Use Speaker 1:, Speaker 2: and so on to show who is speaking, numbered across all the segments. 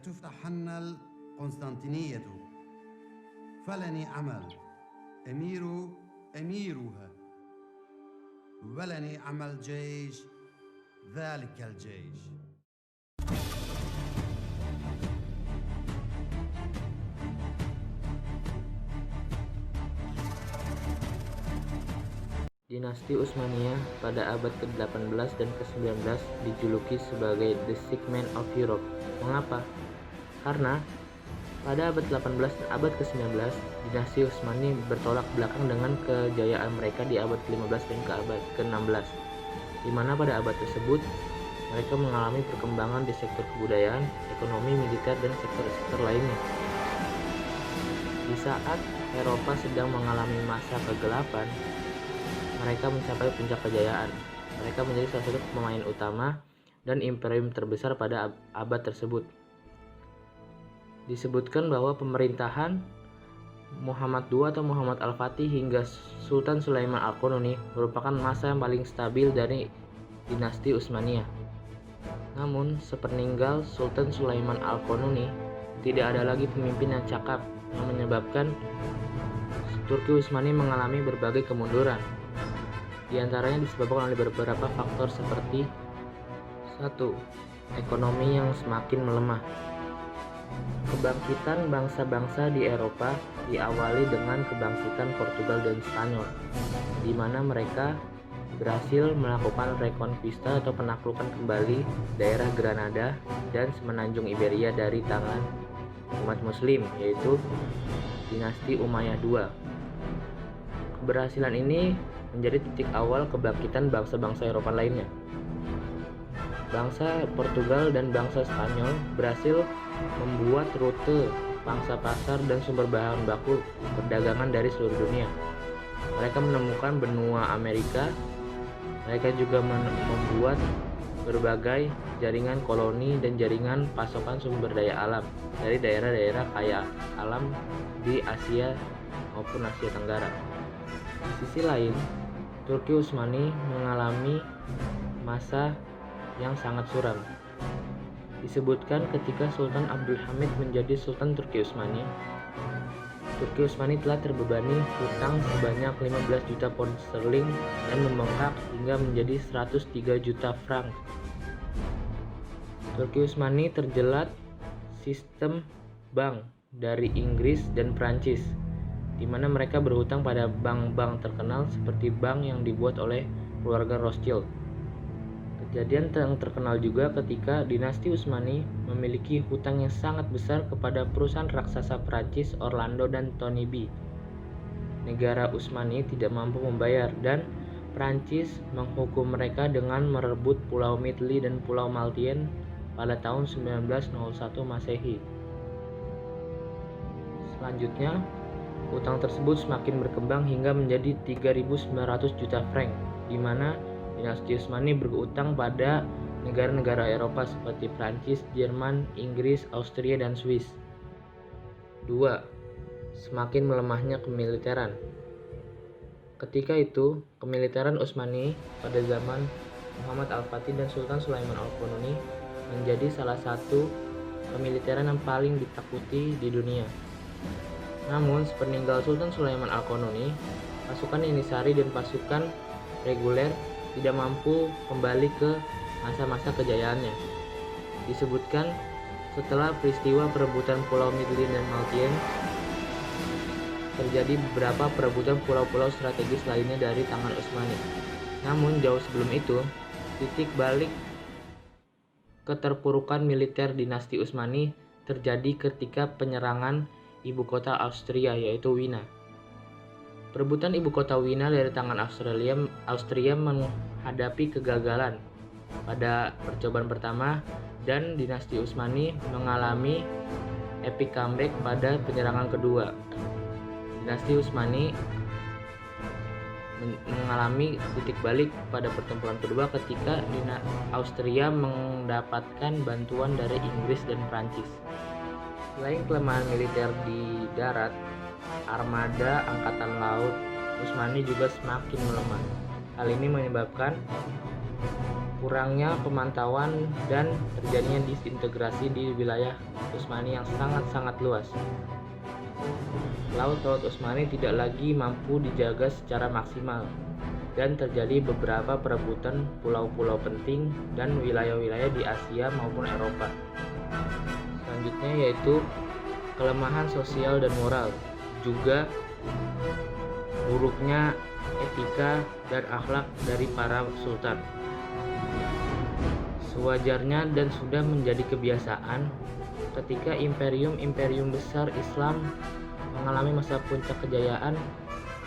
Speaker 1: تفتحن القسطنطينية فلن أعمل أميرها ولن أعمل جيش ذلك الجيش.
Speaker 2: Dinasti Utsmaniyah pada abad ke-18 dan ke-19 dijuluki sebagai The Sick Man of Europe. Mengapa? Karena pada abad 18 dan abad ke-19, dinasti Utsmani bertolak belakang dengan kejayaan mereka di abad ke-15 dan ke abad ke-16, di mana pada abad tersebut mereka mengalami perkembangan di sektor kebudayaan, ekonomi, militer, dan sektor-sektor lainnya. Di saat Eropa sedang mengalami masa kegelapan, mereka mencapai puncak kejayaan. Mereka menjadi salah satu pemain utama dan imperium terbesar pada abad tersebut. Disebutkan bahwa pemerintahan Muhammad II atau Muhammad Al-Fatih hingga Sultan Sulaiman Al-Qanuni merupakan masa yang paling stabil dari dinasti Utsmaniyah. Namun, sepeninggal Sultan Sulaiman Al-Qanuni, tidak ada lagi pemimpin yang cakap, yang menyebabkan Turki Utsmani mengalami berbagai kemunduran. Di antaranya disebabkan oleh beberapa faktor seperti 1. Ekonomi yang semakin melemah. Kebangkitan bangsa-bangsa di Eropa diawali dengan kebangkitan Portugal dan Spanyol, di mana mereka berhasil melakukan rekonquista atau penaklukan kembali daerah Granada dan semenanjung Iberia dari tangan umat Muslim, yaitu dinasti Umayyah II. Keberhasilan ini menjadi titik awal kebangkitan bangsa-bangsa Eropa lainnya. Bangsa Portugal dan bangsa Spanyol berhasil membuat rute pangsa pasar dan sumber bahan baku perdagangan dari seluruh dunia. Mereka menemukan benua Amerika. Mereka juga membuat berbagai jaringan koloni dan jaringan pasokan sumber daya alam dari daerah-daerah kaya alam di Asia maupun Asia Tenggara. Di sisi lain, Turki Utsmani mengalami masa yang sangat suram. Disebutkan ketika Sultan Abdul Hamid menjadi Sultan Turki Utsmani telah terbebani hutang sebanyak 15 juta pound sterling dan membengkak hingga menjadi 103 juta franc. Turki Utsmani terjerat sistem bank dari Inggris dan Prancis, di mana mereka berhutang pada bank-bank terkenal seperti bank yang dibuat oleh keluarga Rothschild. Kejadian yang terkenal juga ketika dinasti Utsmani memiliki hutang yang sangat besar kepada perusahaan raksasa Prancis Orlando dan Tony B. Negara Utsmani tidak mampu membayar dan Prancis menghukum mereka dengan merebut Pulau Midley dan Pulau Maltien pada tahun 1901 Masehi. Selanjutnya, utang tersebut semakin berkembang hingga menjadi 3.900 juta franc, di mana dinasti Utsmani berutang pada negara-negara Eropa seperti Prancis, Jerman, Inggris, Austria, dan Swiss. 2. Semakin melemahnya kemiliteran. Ketika itu, kemiliteran Utsmani pada zaman Muhammad Al-Fatih dan Sultan Sulaiman Al-Qanuni menjadi salah satu kemiliteran yang paling ditakuti di dunia. Namun, sepeninggal Sultan Sulaiman Al-Qanuni, pasukan Yanisari dan pasukan reguler tidak mampu kembali ke masa-masa kejayaannya. Disebutkan setelah peristiwa perebutan Pulau Midley dan Maltien, terjadi beberapa perebutan pulau-pulau strategis lainnya dari tangan Utsmani. Namun, jauh sebelum itu, titik balik keterpurukan militer dinasti Utsmani terjadi ketika penyerangan ibu kota Austria, yaitu Wina. Perebutan ibu kota Wina dari tangan Austria menghadapi kegagalan pada percobaan pertama dan dinasti Utsmani mengalami epic comeback pada penyerangan kedua. Dinasti Utsmani mengalami titik balik pada pertempuran kedua ketika Austria mendapatkan bantuan dari Inggris dan Prancis. Selain kelemahan militer di darat, armada angkatan laut Utsmani juga semakin melemah. Hal ini menyebabkan kurangnya pemantauan dan terjadinya disintegrasi di wilayah Utsmani yang sangat-sangat luas. Laut-laut Utsmani tidak lagi mampu dijaga secara maksimal dan terjadi beberapa perebutan pulau-pulau penting dan wilayah-wilayah di Asia maupun Eropa. Selanjutnya yaitu kelemahan sosial dan moral, juga buruknya etika dan akhlak dari para sultan. Sewajarnya dan sudah menjadi kebiasaan ketika imperium-imperium besar Islam mengalami masa puncak kejayaan,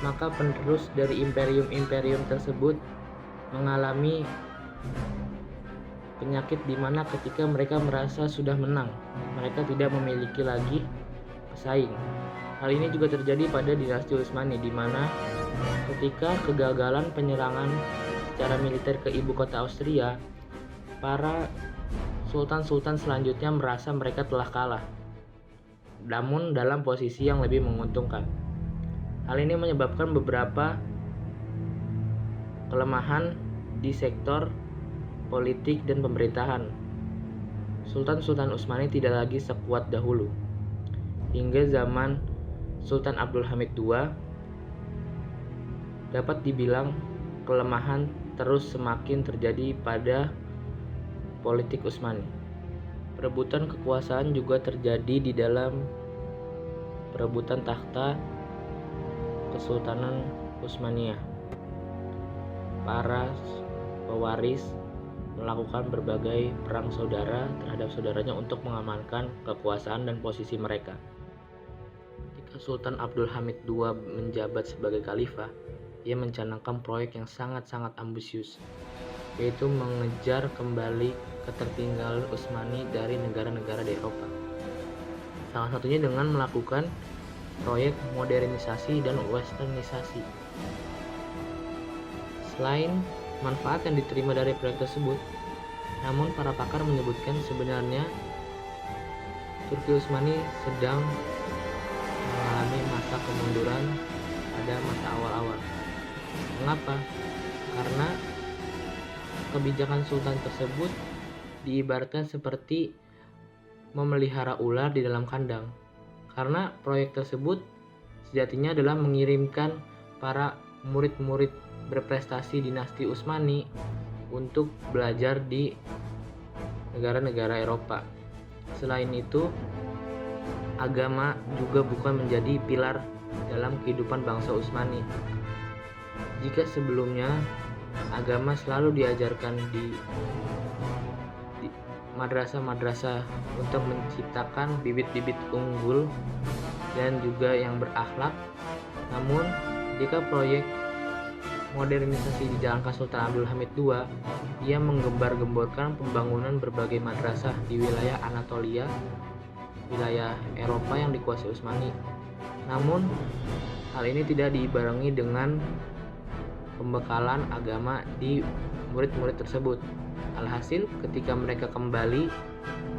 Speaker 2: maka penerus dari imperium-imperium tersebut mengalami penyakit di mana ketika mereka merasa sudah menang, mereka tidak memiliki lagi pesaing. Hal ini juga terjadi pada dinasti Utsmani, di mana ketika kegagalan penyerangan secara militer ke ibu kota Austria, para sultan-sultan selanjutnya merasa mereka telah kalah, namun dalam posisi yang lebih menguntungkan. Hal ini menyebabkan beberapa kelemahan di sektor politik dan pemerintahan. Sultan-sultan Utsmani tidak lagi sekuat dahulu. Hingga zaman Sultan Abdul Hamid II, dapat dibilang kelemahan terus semakin terjadi pada politik Utsmani. Perebutan kekuasaan juga terjadi di dalam perebutan takhta Kesultanan Utsmaniyah. Para pewaris melakukan berbagai perang saudara terhadap saudaranya untuk mengamankan kekuasaan dan posisi mereka. Ketika Sultan Abdul Hamid II menjabat sebagai khalifah, ia mencanangkan proyek yang sangat-sangat ambisius, yaitu mengejar kembali ketertinggalan Utsmani dari negara-negara di Eropa. Salah satunya dengan melakukan proyek modernisasi dan westernisasi. Selain manfaat yang diterima dari proyek tersebut, namun para pakar menyebutkan sebenarnya Turki Utsmani sedang mengalami masa kemunduran pada masa awal-awal. Mengapa? Karena kebijakan sultan tersebut diibaratkan seperti memelihara ular di dalam kandang. Karena proyek tersebut sejatinya adalah mengirimkan para murid-murid berprestasi dinasti Utsmani untuk belajar di negara-negara Eropa. Selain itu, agama juga bukan menjadi pilar dalam kehidupan bangsa Utsmani. Jika sebelumnya agama selalu diajarkan di madrasah-madrasah untuk menciptakan bibit-bibit unggul dan juga yang berakhlak, namun jika proyek modernisasi dijalankan Sultan Abdul Hamid II, ia menggembar-gemborkan pembangunan berbagai madrasah di wilayah Anatolia, wilayah Eropa yang dikuasai Utsmani. Namun hal ini tidak dibarengi dengan pembekalan agama di murid-murid tersebut. Alhasil, ketika mereka kembali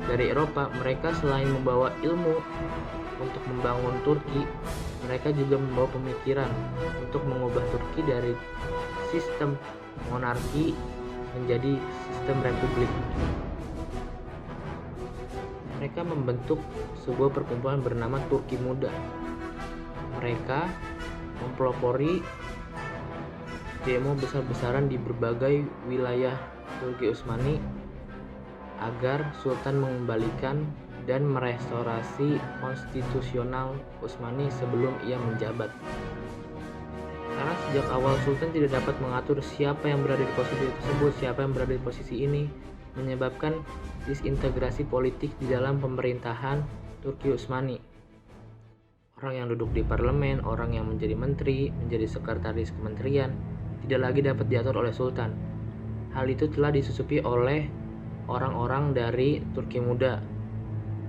Speaker 2: dari Eropa, mereka selain membawa ilmu untuk membangun Turki, mereka juga membawa pemikiran untuk mengubah Turki dari sistem monarki menjadi sistem republik. Mereka membentuk sebuah perkumpulan bernama Turki Muda. Mereka mempelopori demo besar-besaran di berbagai wilayah Turki Utsmani agar Sultan mengembalikan dan merestorasi konstitusional Utsmani sebelum ia menjabat. Karena sejak awal Sultan tidak dapat mengatur siapa yang berada di posisi tersebut, siapa yang berada di posisi ini, menyebabkan disintegrasi politik di dalam pemerintahan Turki Utsmani. Orang yang duduk di parlemen, orang yang menjadi menteri, menjadi sekretaris kementerian, tidak lagi dapat diatur oleh Sultan. Hal itu telah disusupi oleh orang-orang dari Turki Muda.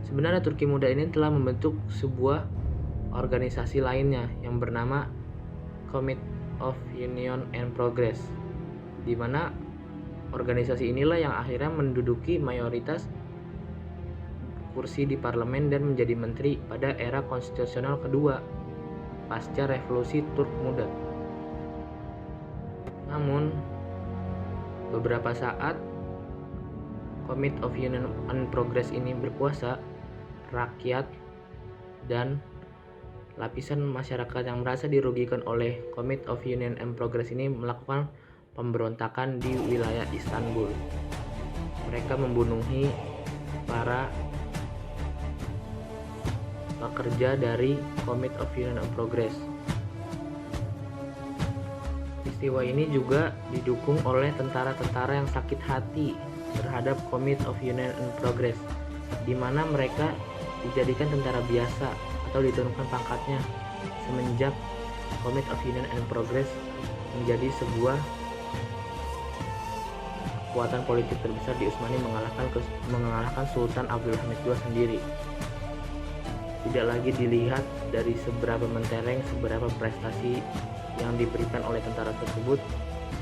Speaker 2: Sebenarnya Turki Muda ini telah membentuk sebuah organisasi lainnya yang bernama Committee of Union and Progress, di mana organisasi inilah yang akhirnya menduduki mayoritas kursi di parlemen dan menjadi menteri pada era konstitusional kedua pasca revolusi Turk Muda. Namun beberapa saat Committee of Union and Progress ini berkuasa, rakyat dan lapisan masyarakat yang merasa dirugikan oleh Committee of Union and Progress ini melakukan pemberontakan di wilayah Istanbul. Mereka membunuhi para pekerja dari Committee of Union and Progress. Peristiwa ini juga didukung oleh tentara-tentara yang sakit hati terhadap Committee of Union and Progress, di mana mereka dijadikan tentara biasa atau diturunkan pangkatnya semenjak Committee of Union and Progress menjadi sebuah kekuatan politik terbesar di Utsmani mengalahkan Sultan Abdul Hamid II sendiri. Tidak lagi dilihat dari seberapa mentereng, seberapa prestasi yang diberikan oleh tentara tersebut,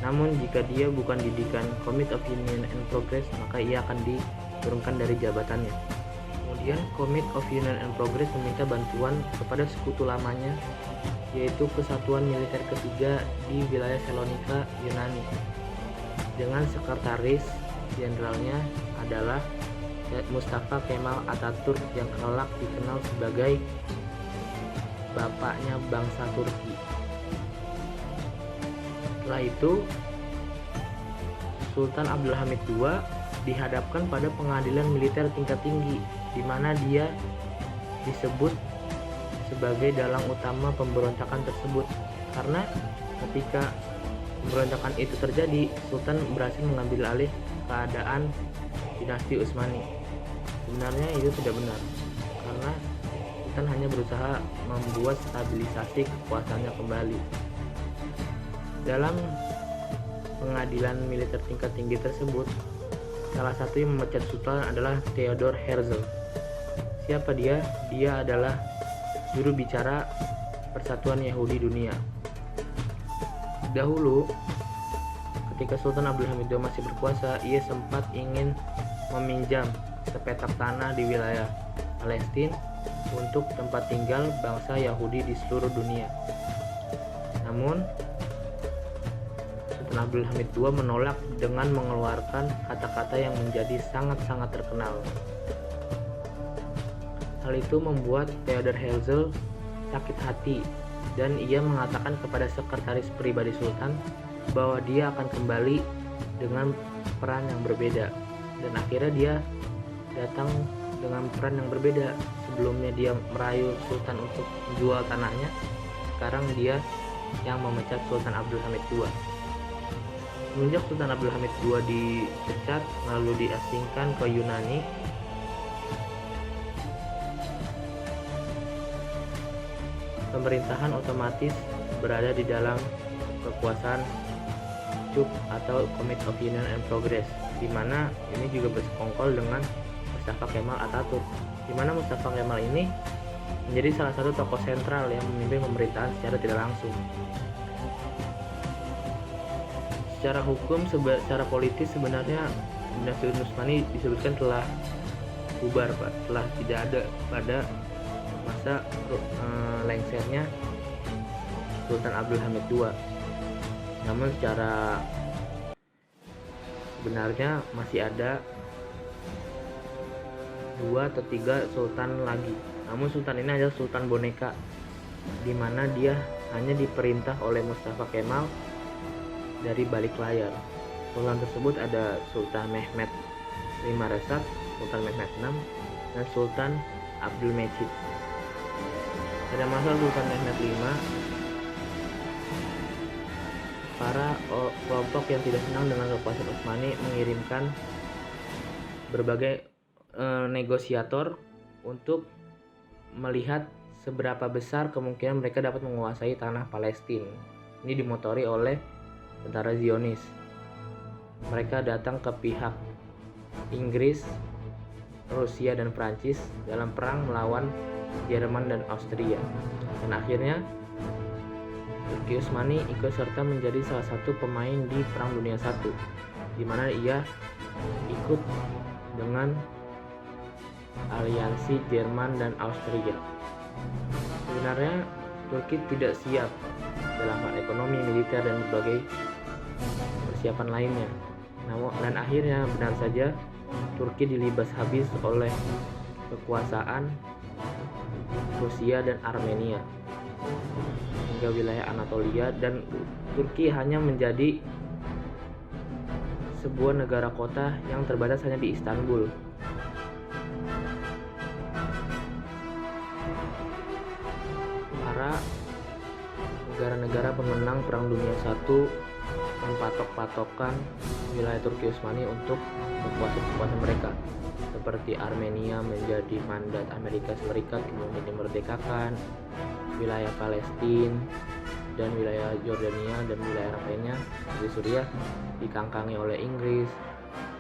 Speaker 2: namun jika dia bukan didikan Committee of Union and Progress, maka ia akan diturunkan dari jabatannya. Kemudian Committee of Union and Progress meminta bantuan kepada sekutu lamanya, yaitu Kesatuan Militer Ketiga di wilayah Salonika, Yunani, dengan sekretaris jenderalnya adalah Mustafa Kemal Atatürk yang kelak dikenal sebagai bapaknya bangsa Turki. Setelah itu, Sultan Abdul Hamid II dihadapkan pada pengadilan militer tingkat tinggi, di mana dia disebut sebagai dalang utama pemberontakan tersebut. Karena ketika pemberontakan itu terjadi, Sultan berhasil mengambil alih keadaan dinasti Utsmani. Sebenarnya itu tidak benar, karena Sultan hanya berusaha membuat stabilisasi kekuasaannya kembali. Dalam pengadilan militer tingkat tinggi tersebut, salah satu yang memecat Sultan adalah Theodor Herzl. Siapa dia? Dia adalah juru bicara Persatuan Yahudi Dunia. Dahulu, ketika Sultan Abdul Hamid II masih berkuasa, ia sempat ingin meminjam sepetak tanah di wilayah Palestina untuk tempat tinggal bangsa Yahudi di seluruh dunia. Namun, Sultan Abdul Hamid II menolak dengan mengeluarkan kata-kata yang menjadi sangat-sangat terkenal. Hal itu membuat Theodor Herzl sakit hati dan ia mengatakan kepada sekretaris pribadi Sultan bahwa dia akan kembali dengan peran yang berbeda, dan akhirnya dia datang dengan peran yang berbeda. Sebelumnya dia merayu Sultan untuk menjual tanahnya, sekarang dia yang memecat Sultan Abdul Hamid II. Semenjak Sultan Abdul Hamid II dipecat lalu diasingkan ke Yunani, pemerintahan otomatis berada di dalam kekuasaan CUP atau Committee of Union and Progress, di mana ini juga bersekongkol dengan Mustafa Kemal Atatürk, di mana Mustafa Kemal ini menjadi salah satu tokoh sentral yang memimpin pemerintahan secara tidak langsung. Secara hukum, secara politis sebenarnya dinasti Utsmani disebutkan telah bubar, Pak, telah tidak ada pada masa lengsernya Sultan Abdul Hamid II. Namun secara sebenarnya masih ada 2 atau 3 sultan lagi. Namun sultan ini adalah sultan boneka, di mana dia hanya diperintah oleh Mustafa Kemal dari balik layar. Sultan tersebut ada Sultan Mehmed V Reşat, Sultan Mehmed VI, dan Sultan Abdul Mecid. Pada masa Sultan Mehmed V, para kelompok yang tidak senang dengan kekuasaan Utsmani mengirimkan berbagai negosiator untuk melihat seberapa besar kemungkinan mereka dapat menguasai tanah Palestina. Ini dimotori oleh tentara Zionis. Mereka datang ke pihak Inggris, Rusia, dan Prancis dalam perang melawan Jerman dan Austria. Dan akhirnya Turki Utsmani ikut serta menjadi salah satu pemain di Perang Dunia I, di mana ia ikut dengan aliansi Jerman dan Austria. Sebenarnya Turki tidak siap dalam hal ekonomi, militer, dan berbagai persiapan lainnya. Dan akhirnya benar saja Turki dilibas habis oleh kekuasaan Rusia dan Armenia hingga wilayah Anatolia, dan Turki hanya menjadi sebuah negara kota yang terbatas hanya di Istanbul. Para negara-negara pemenang Perang Dunia I mempatok-patokkan wilayah Turki Utsmani untuk kekuasaan mereka, seperti Armenia menjadi mandat Amerika Serikat kemudian dimerdekakan, wilayah Palestina dan wilayah Yordania dan wilayah lainnya di Suriah dikangkangi oleh Inggris.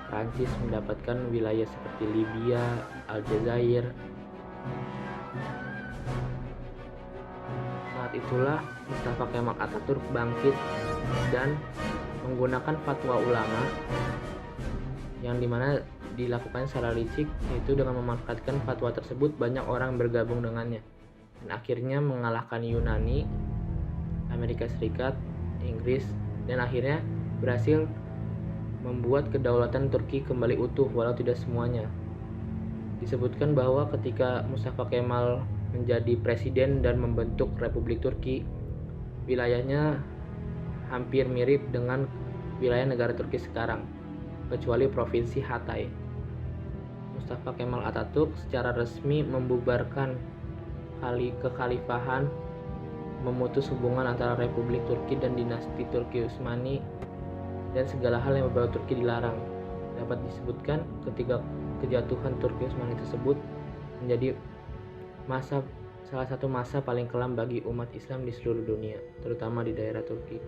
Speaker 2: Prancis mendapatkan wilayah seperti Libya, Aljazair. Saat itulah Mustafa Kemal Atatürk bangkit dan menggunakan fatwa ulama yang dimana dilakukan secara licik, yaitu dengan memanfaatkan fatwa tersebut banyak orang bergabung dengannya dan akhirnya mengalahkan Yunani, Amerika Serikat, Inggris, dan akhirnya berhasil membuat kedaulatan Turki kembali utuh walau tidak semuanya. Disebutkan bahwa ketika Mustafa Kemal menjadi presiden dan membentuk Republik Turki, wilayahnya hampir mirip dengan wilayah negara Turki sekarang, kecuali provinsi Hatay. Mustafa Kemal Atatürk secara resmi membubarkan kekhalifahan, memutus hubungan antara Republik Turki dan dinasti Turki Utsmani, dan segala hal yang berbau Turki dilarang. Dapat disebutkan ketika kejatuhan Turki Utsmani tersebut menjadi salah satu masa paling kelam bagi umat Islam di seluruh dunia, terutama di daerah Turki.